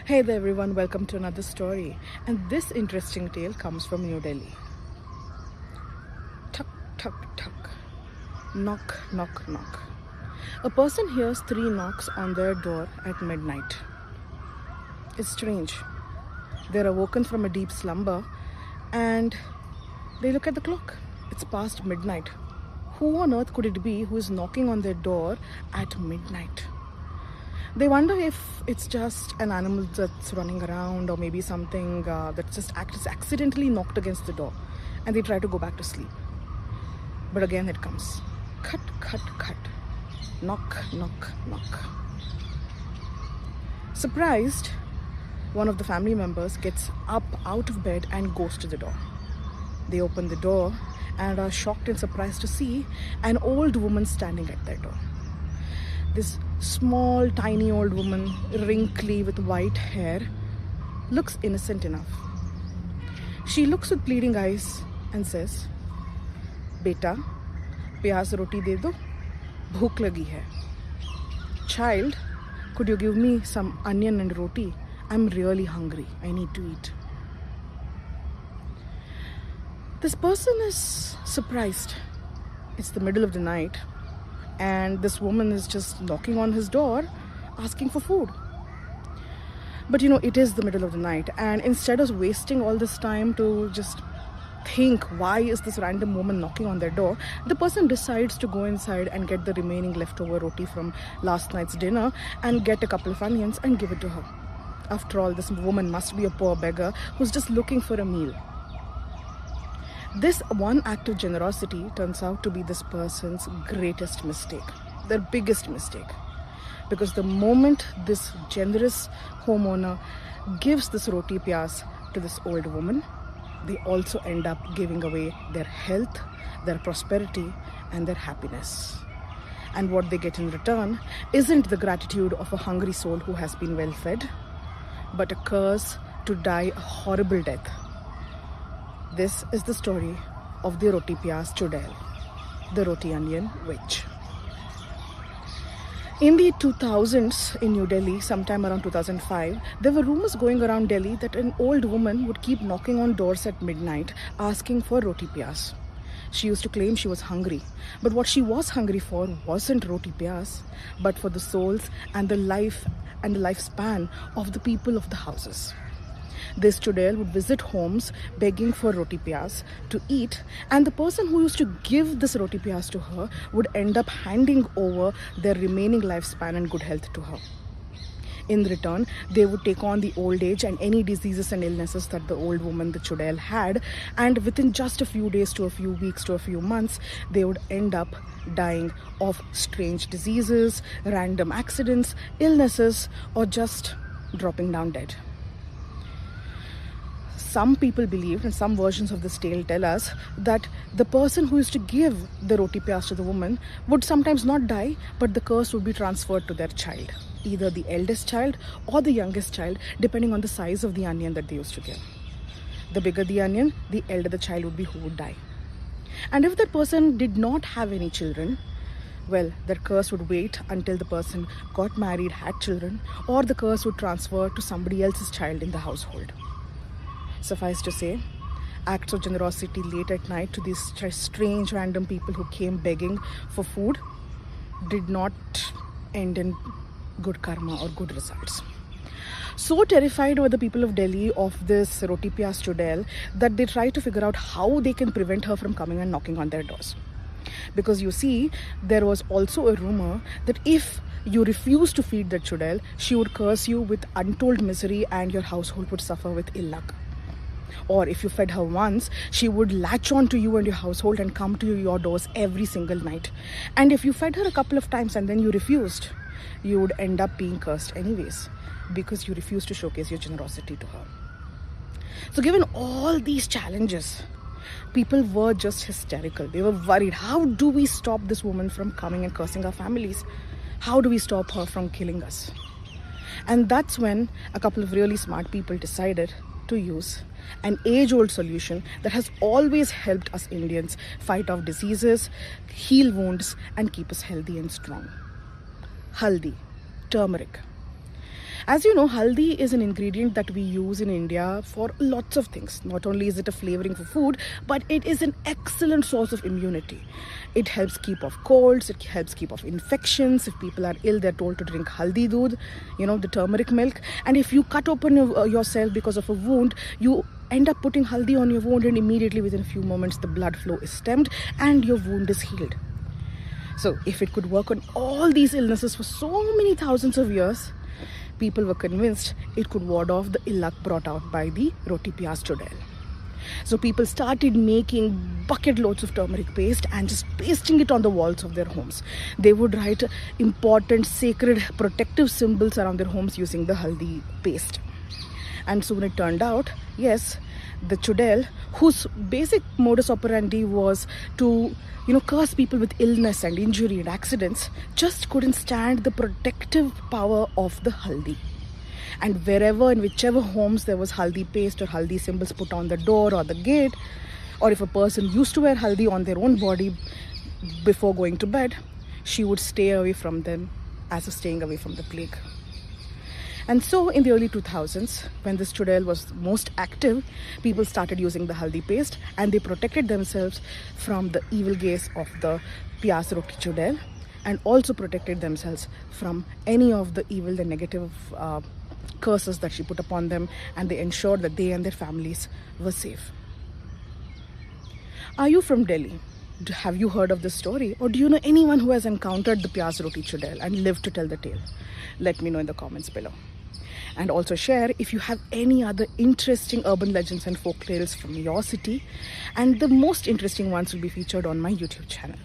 Hey there everyone, welcome to another story. And this interesting tale comes from New Delhi. Tuck, tuck, tuck. Knock, knock, knock. A person hears 3 knocks on their door at midnight. It's strange. They're awoken from a deep slumber and they look at the clock. It's past midnight. Who on earth could it be who is knocking on their door at midnight? They wonder if it's just an animal that's running around, or maybe something that's just accidentally knocked against the door, and they try to go back to sleep. But again it comes. Cut, cut, cut. Knock, knock, knock. Surprised, one of the family members gets up out of bed and goes to the door. They open the door and are shocked and surprised to see an old woman standing at their door. This small, tiny old woman, wrinkly with white hair, looks innocent enough. She looks with pleading eyes and says, "Beta, pyaz roti de do, bhook lagi hai." "Child, could you give me some onion and roti? I'm really hungry. I need to eat." This person is surprised. It's the middle of the night, and this woman is just knocking on his door asking for food. But it is the middle of the night, and instead of wasting all this time to just think why is this random woman knocking on their door, the person decides to go inside and get the remaining leftover roti from last night's dinner and get a couple of onions and give it to her. After all, this woman must be a poor beggar who's just looking for a meal. This one act of generosity turns out to be this person's greatest mistake, their biggest mistake. Because the moment this generous homeowner gives this roti pyaaz to this old woman, they also end up giving away their health, their prosperity, and their happiness. And what they get in return isn't the gratitude of a hungry soul who has been well fed, but a curse to die a horrible death. This is the story of the Roti Pyaaz Chudail, the Roti Onion Witch. In the 2000s in New Delhi, sometime around 2005, there were rumors going around Delhi that an old woman would keep knocking on doors at midnight asking for roti pyaaz. She used to claim she was hungry, but what she was hungry for wasn't roti pyaaz, but for the souls and the life and the lifespan of the people of the houses. This Chudail would visit homes begging for roti pyaaz to eat, and the person who used to give this roti pyaaz to her would end up handing over their remaining lifespan and good health to her. In return, they would take on the old age and any diseases and illnesses that the old woman, the Chudail, had, and within just a few days to a few weeks to a few months, they would end up dying of strange diseases, random accidents, illnesses, or just dropping down dead. Some people believe, and some versions of this tale tell us, that the person who used to give the roti pyaaz to the woman would sometimes not die, but the curse would be transferred to their child, either the eldest child or the youngest child, depending on the size of the onion that they used to give. The bigger the onion, the elder the child would be who would die. And if that person did not have any children, well, that curse would wait until the person got married, had children, or the curse would transfer to somebody else's child in the household. Suffice to say, acts of generosity late at night to these strange random people who came begging for food did not end in good karma or good results. So terrified were the people of Delhi of this Roti Pyaaz Chudail that they tried to figure out how they can prevent her from coming and knocking on their doors. Because you see, there was also a rumor that if you refuse to feed that Chudail, she would curse you with untold misery and your household would suffer with ill luck. Or if you fed her once, she would latch on to you and your household and come to your doors every single night. And if you fed her a couple of times and then you refused, you would end up being cursed anyways, because you refused to showcase your generosity to her. So given all these challenges, people were just hysterical. They were worried. How do we stop this woman from coming and cursing our families? How do we stop her from killing us? And that's when a couple of really smart people decided to use an age-old solution that has always helped us Indians fight off diseases, heal wounds, and keep us healthy and strong. Haldi, turmeric. As you know, haldi is an ingredient that we use in India for lots of things. Not only is it a flavoring for food, but it is an excellent source of immunity. It helps keep off colds, it helps keep off infections. If people are ill, they're told to drink haldi doodh, the turmeric milk. And if you cut open yourself because of a wound, you end up putting haldi on your wound, and immediately within a few moments the blood flow is stemmed and your wound is healed. So if it could work on all these illnesses for so many thousands of years, people were convinced it could ward off the ill luck brought out by the Roti Pyaaz Chudail. So people started making bucket loads of turmeric paste and just pasting it on the walls of their homes. They would write important, sacred, protective symbols around their homes using the haldi paste. And soon it turned out, yes, the Chudail, whose basic modus operandi was to curse people with illness and injury and accidents, just couldn't stand the protective power of the haldi. And wherever, in whichever homes there was haldi paste or haldi symbols put on the door or the gate, or if a person used to wear haldi on their own body before going to bed, she would stay away from them as a staying away from the plague. And so in the early 2000s, when this Chudail was most active, people started using the haldi paste, and they protected themselves from the evil gaze of the Pyaaz Roti Chudail, and also protected themselves from any of the evil, the negative curses that she put upon them, and they ensured that they and their families were safe. Are you from Delhi? Have you heard of this story? Or do you know anyone who has encountered the Pyaaz Roti Chudail and lived to tell the tale? Let me know in the comments below. And also share if you have any other interesting urban legends and folk tales from your city, and the most interesting ones will be featured on my YouTube channel.